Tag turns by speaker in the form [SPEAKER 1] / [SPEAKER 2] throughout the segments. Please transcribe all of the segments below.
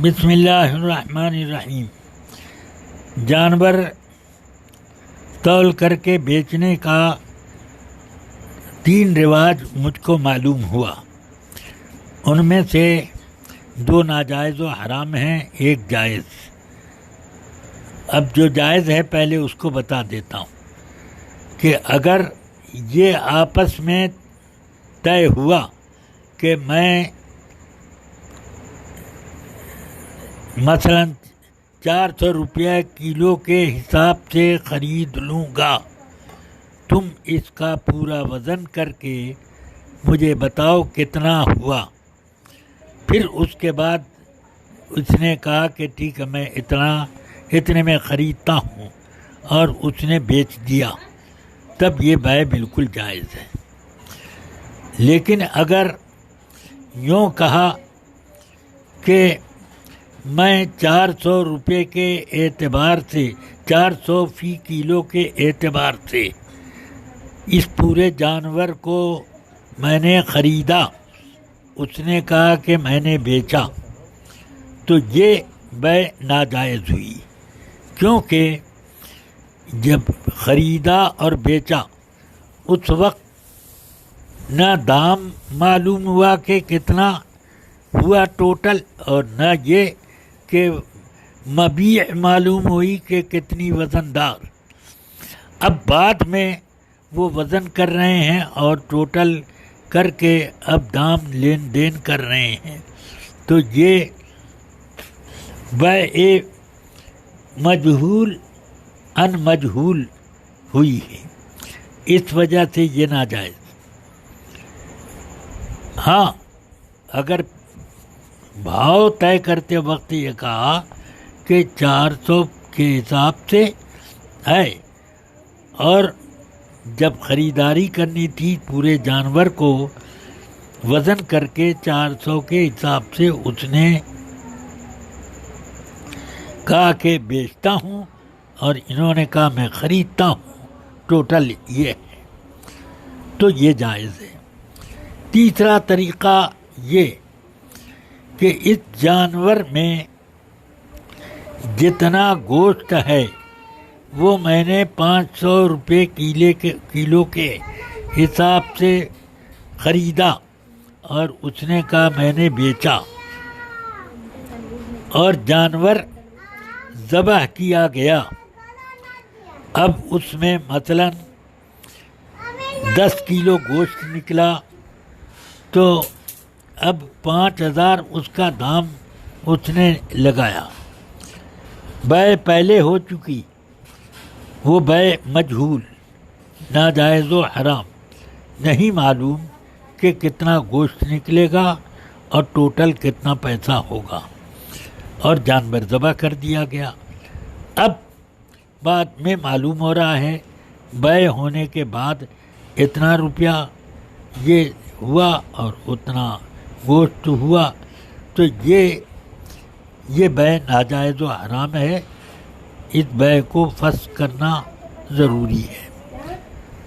[SPEAKER 1] بسم اللہ الرحمن الرحیم۔ جانور تول کر کے بیچنے کا 3 رواج مجھ کو معلوم ہوا، ان میں سے 2 ناجائز و حرام ہیں، 1 جائز۔ اب جو جائز ہے پہلے اس کو بتا دیتا ہوں کہ اگر یہ آپس میں طے ہوا کہ میں مثلا 400 روپیہ کلو کے حساب سے خرید لوں گا، تم اس کا پورا وزن کر کے مجھے بتاؤ کتنا ہوا۔ پھر اس کے بعد اس نے کہا کہ ٹھیک ہے میں اتنے میں خریدتا ہوں، اور اس نے بیچ دیا، تب یہ بیع بالکل جائز ہے۔ لیکن اگر یوں کہا کہ میں 400 روپے کے اعتبار سے 400 فی کلو کے اعتبار سے اس پورے جانور کو میں نے خریدا، اس نے کہا کہ میں نے بیچا، تو یہ بیع ناجائز ہوئی، کیونکہ جب خریدا اور بیچا اس وقت نہ دام معلوم ہوا کہ کتنا ہوا ٹوٹل، اور نہ یہ کہ مبیع معلوم ہوئی کہ کتنی وزن دار۔ اب بعد میں وہ وزن کر رہے ہیں اور ٹوٹل کر کے اب دام لین دین کر رہے ہیں، تو یہ بیع مجہول ان مجہول ہوئی ہے، اس وجہ سے یہ ناجائز۔ ہاں اگر بھاؤ طے کرتے وقت یہ کہا کہ 400 کے حساب سے ہے، اور جب خریداری کرنی تھی پورے جانور کو وزن کر کے 400 کے حساب سے اس نے کہا کہ بیچتا ہوں، اور انہوں نے کہا میں خریدتا ہوں، ٹوٹل یہ ہے، تو یہ جائز ہے۔ تیسرا طریقہ یہ کہ اس جانور میں جتنا گوشت ہے وہ میں نے 500 روپے کلو کے حساب سے خریدا، اور اس نے کہا میں نے بیچا، اور جانور ذبح کیا گیا۔ اب اس میں مثلا 10 کلو گوشت نکلا، تو اب 5000 اس کا دام اس نے لگایا، بیع پہلے ہو چکی، وہ بیع مجہول، ناجائز و حرام، نہیں معلوم کہ کتنا گوشت نکلے گا اور ٹوٹل کتنا پیسہ ہوگا، اور جانور ذبح کر دیا گیا۔ اب بعد میں معلوم ہو رہا ہے بیع ہونے کے بعد اتنا روپیہ یہ ہوا اور اتنا گوشت ہوا، تو یہ بیع ناجائز و حرام ہے، اس بیع کو فسخ کرنا ضروری ہے۔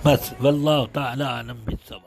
[SPEAKER 1] بس واللہ تعالی اعلم بالصواب۔